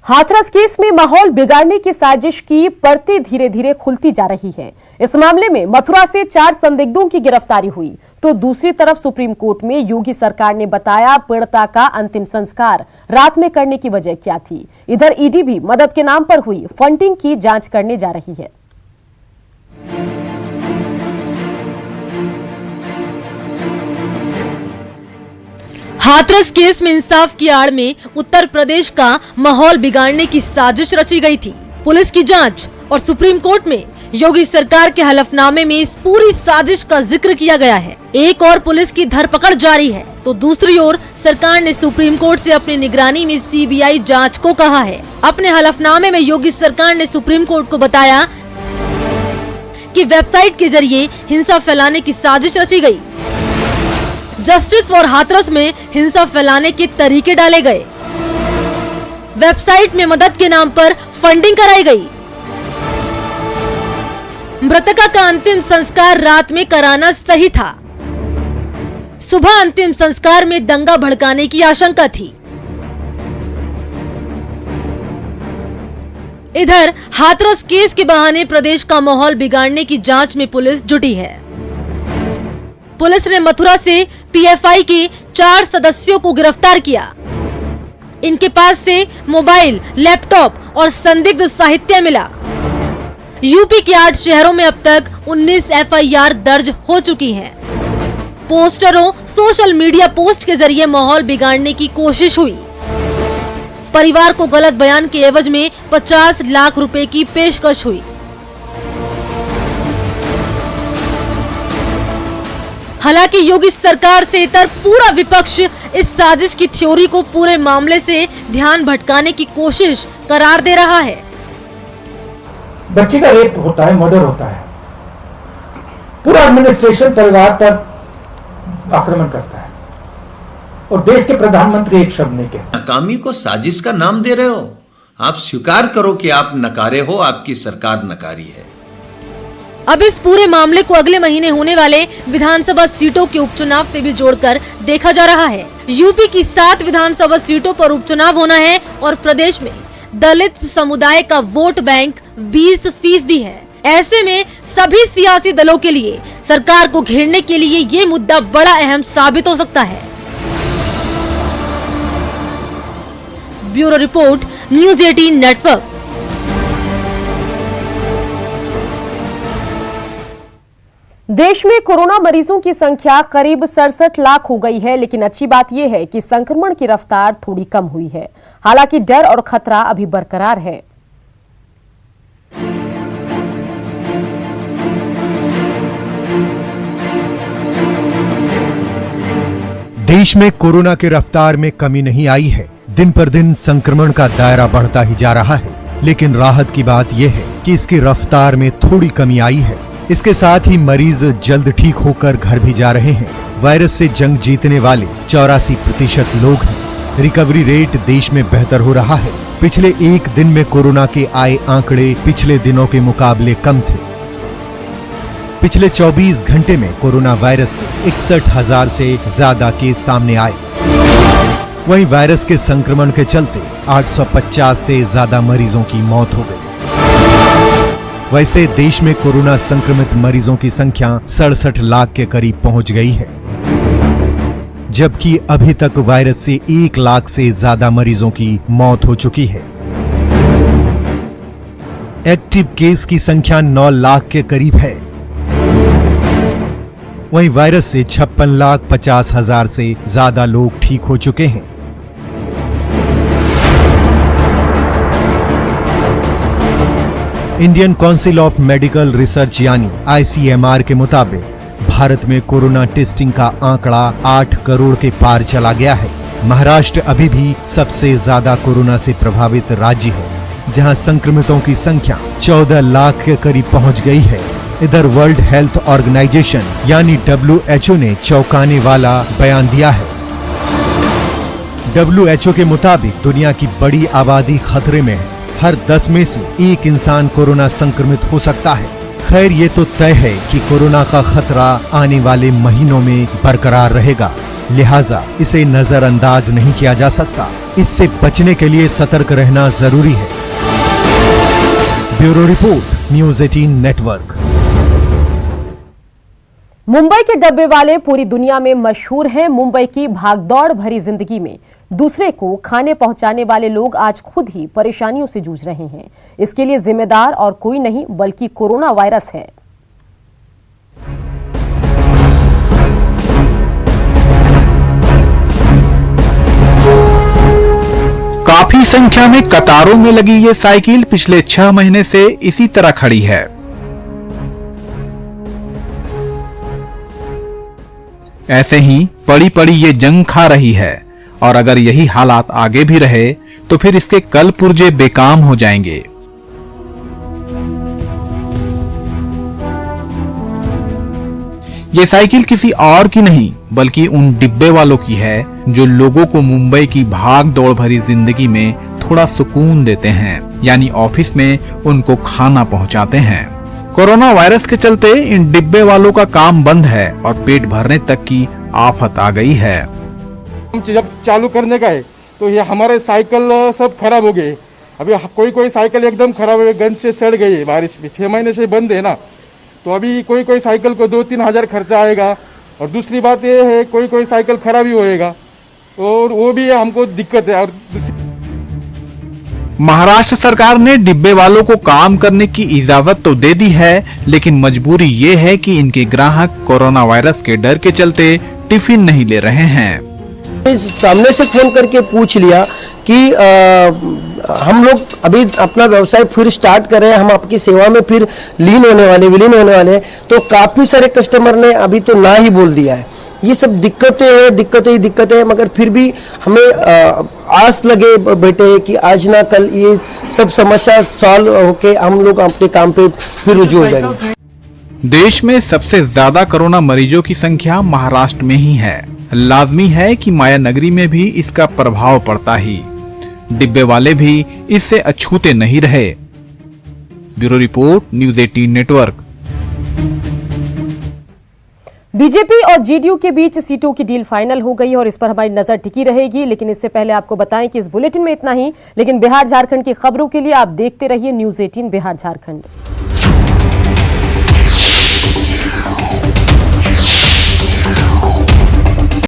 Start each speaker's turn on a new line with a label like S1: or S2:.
S1: Hathras case में माहौल बिगाड़ने की साजिश की परतें धीरे धीरे खुलती जा रही हैं। इस मामले में मथुरा से 4 संदिग्धों की गिरफ्तारी हुई, तो दूसरी तरफ सुप्रीम कोर्ट में योगी सरकार ने बताया पीड़िता का अंतिम संस्कार रात में करने की वजह क्या थी। इधर ईडी भी मदद के नाम पर हुई फंडिंग की जांच करने जा रही है।
S2: हाथरस केस में इंसाफ की आड़ में उत्तर प्रदेश का माहौल बिगाड़ने की साजिश रची गई थी। पुलिस की जांच और सुप्रीम कोर्ट में योगी सरकार के हलफनामे में इस पूरी साजिश का जिक्र किया गया है। एक और पुलिस की धरपकड़ जारी है, तो दूसरी ओर सरकार ने सुप्रीम कोर्ट से अपनी निगरानी में सीबीआई जांच को कहा है। अपने हलफनामे में योगी सरकार ने सुप्रीम कोर्ट को बताया कि वेबसाइट के जरिए हिंसा फैलाने की साजिश रची गई। जस्टिस फॉर हाथरस में हिंसा फैलाने के तरीके डाले गए। वेबसाइट में मदद के नाम पर फंडिंग कराई गई। मृतका का अंतिम संस्कार रात में कराना सही था। सुबह अंतिम संस्कार में दंगा भड़काने की आशंका थी। इधर हाथरस केस के बहाने प्रदेश का माहौल बिगाड़ने की जांच में पुलिस जुटी है। पुलिस ने मथुरा से पीएफआई के 4 सदस्यों को गिरफ्तार किया। इनके पास से मोबाइल, लैपटॉप और संदिग्ध साहित्य मिला। यूपी के 8 शहरों में अब तक 19 एफआईआर दर्ज हो चुकी हैं। पोस्टरों, सोशल मीडिया पोस्ट के जरिए माहौल बिगाड़ने की कोशिश हुई। परिवार को गलत बयान के एवज में 50 लाख रुपए की पेशकश हुई। हालांकि योगी सरकार से इतर पूरा विपक्ष इस साजिश की थ्योरी को पूरे मामले से ध्यान भटकाने की कोशिश करार दे रहा है।
S3: बच्ची का रेप होता है, मर्डर होता है, पूरा एडमिनिस्ट्रेशन परिवार पर आक्रमण करता है और देश के प्रधानमंत्री एक शब्द नहीं कहते।
S4: नाकामी को साजिश का नाम दे रहे हो। आप स्वीकार करो कि आप नकारे हो, आपकी सरकार नकारी है।
S2: अब इस पूरे मामले को अगले महीने होने वाले विधानसभा सीटों के उपचुनाव से भी जोड़कर देखा जा रहा है। यूपी की 7 विधानसभा सीटों पर उपचुनाव होना है और प्रदेश में दलित समुदाय का वोट बैंक 20% है। ऐसे में सभी सियासी दलों के लिए सरकार को घेरने के लिए ये मुद्दा बड़ा अहम साबित हो सकता है। Bureau report, news 18 network.
S1: देश में कोरोना मरीजों की संख्या करीब 67 लाख हो गई है, लेकिन अच्छी बात यह है कि संक्रमण की रफ्तार थोड़ी कम हुई है। हालांकि डर और खतरा अभी बरकरार है।
S5: देश में कोरोना की रफ्तार में कमी नहीं आई है। दिन पर दिन संक्रमण का दायरा बढ़ता ही जा रहा है, लेकिन राहत की बात यह है कि इसकी रफ्तार में थोड़ी कमी आई है। इसके साथ ही मरीज जल्द ठीक होकर घर भी जा रहे हैं। वायरस से जंग जीतने वाले 84% लोग हैं। रिकवरी रेट देश में बेहतर हो रहा है। पिछले एक दिन में कोरोना के आए आंकड़े पिछले दिनों के मुकाबले कम थे। पिछले 24 घंटे में कोरोना वायरस के 61,000 से ज्यादा केस सामने आए। वहीं वायरस के संक्रमण के चलते 850 से ज्यादा मरीजों की मौत हो गई। वैसे देश में कोरोना संक्रमित मरीजों की संख्या 67 लाख के करीब पहुंच गई है, जबकि अभी तक वायरस से 1 लाख से ज्यादा मरीजों की मौत हो चुकी है। एक्टिव केस की संख्या 9 लाख के करीब है। वहीं वायरस से 56,50,000 से ज्यादा लोग ठीक हो चुके हैं। Indian council of medical research यानी ICMR के मुताबिक भारत में कोरोना टेस्टिंग का आंकड़ा 8 करोड़ के पार चला गया है। महाराष्ट्र अभी भी सबसे ज्यादा कोरोना से प्रभावित राज्य है, जहां संक्रमितों की संख्या 14 लाख के करीब पहुंच गई है। इधर वर्ल्ड हेल्थ ऑर्गेनाइजेशन यानी WHO ने चौंकाने वाला बयान दिया है। WHO के मुताबिक दुनिया की बड़ी आबादी खतरे में है। हर 10 में से 1 इंसान कोरोना संक्रमित हो सकता है। खैर, ये तो तय है कि कोरोना का खतरा आने वाले महीनों में बरकरार रहेगा। लिहाजा इसे नजरअंदाज नहीं किया जा सकता। इससे बचने के लिए सतर्क रहना जरूरी है। Bureau report, news 18 network.
S1: Mumbai के डब्बे वाले पूरी दुनिया में मशहूर हैं। मुंबई की भागदौड़ भरी जिंदगी में दूसरे को खाने पहुंचाने वाले लोग आज खुद ही परेशानियों से जूझ रहे हैं। इसके लिए जिम्मेदार और कोई नहीं बल्कि कोरोना वायरस है।
S6: काफी संख्या में कतारों में लगी ये साइकिल पिछले 6 महीने से इसी तरह खड़ी है। ऐसे ही पड़ी पड़ी ये जंग खा रही है और अगर यही हालात आगे भी रहे तो फिर इसके कल पुर्जे बेकाम हो जाएंगे। ये साइकिल किसी और की नहीं बल्कि उन डिब्बे वालों की है जो लोगों को मुंबई की भाग दौड़ भरी जिंदगी में थोड़ा सुकून देते हैं, यानी ऑफिस में उनको खाना पहुंचाते हैं। कोरोना वायरस के चलते इन डिब्बे वालों का काम बंद है और पेट भरने तक की आफत आ गई है।
S7: जब चालू करने का है तो ये हमारे साइकिल सब खराब हो गए। अभी कोई साइकिल एकदम खराब है, गंज से सड़ गई है बारिश में। 6 महीने से बंद है ना, तो अभी कोई साइकिल को 2-3 हजार खर्चा आएगा। और दूसरी बात ये है कोई साइकिल खराब ही होएगा और वो भी हमको दिक्कत है। और
S6: महाराष्ट्र सरकार ने डिब्बे वालों को काम करने की इजाजत तो दे दी है, लेकिन मजबूरी ये है कि इनके ग्राहक कोरोना वायरस के डर के चलते टिफिन नहीं ले रहे हैं।
S8: सामने से फोन करके पूछ लिया कि हम लोग अभी अपना व्यवसाय फिर स्टार्ट कर रहे हैं, हम आपकी सेवा में फिर विलीन होने वाले हैं। तो काफी सारे कस्टमर ने अभी तो ना ही बोल दिया है। ये सब दिक्कतें हैं, मगर फिर भी हमें आस लगे बैठे कि आज ना कल ये सब समस्या सॉल्व होके हम लोग अपने काम पे फिर रुजू हो जाएंगे।
S6: देश में सबसे ज्यादा कोरोना मरीजों की संख्या महाराष्ट्र में ही है। लाजमी है कि माया नगरी में भी इसका प्रभाव पड़ता ही। डिब्बे वाले भी इससे अछूते नहीं रहे। Bureau report, news 18 network.
S1: BJP और जेडीयू के बीच सीटों की डील फाइनल हो गई और इस पर हमारी नजर टिकी रहेगी। लेकिन इससे पहले आपको बताएं कि इस बुलेटिन में इतना ही। लेकिन बिहार झारखंड की खबरों के लिए आप देखते रहिए न्यूज़ 18 बिहार झारखंड।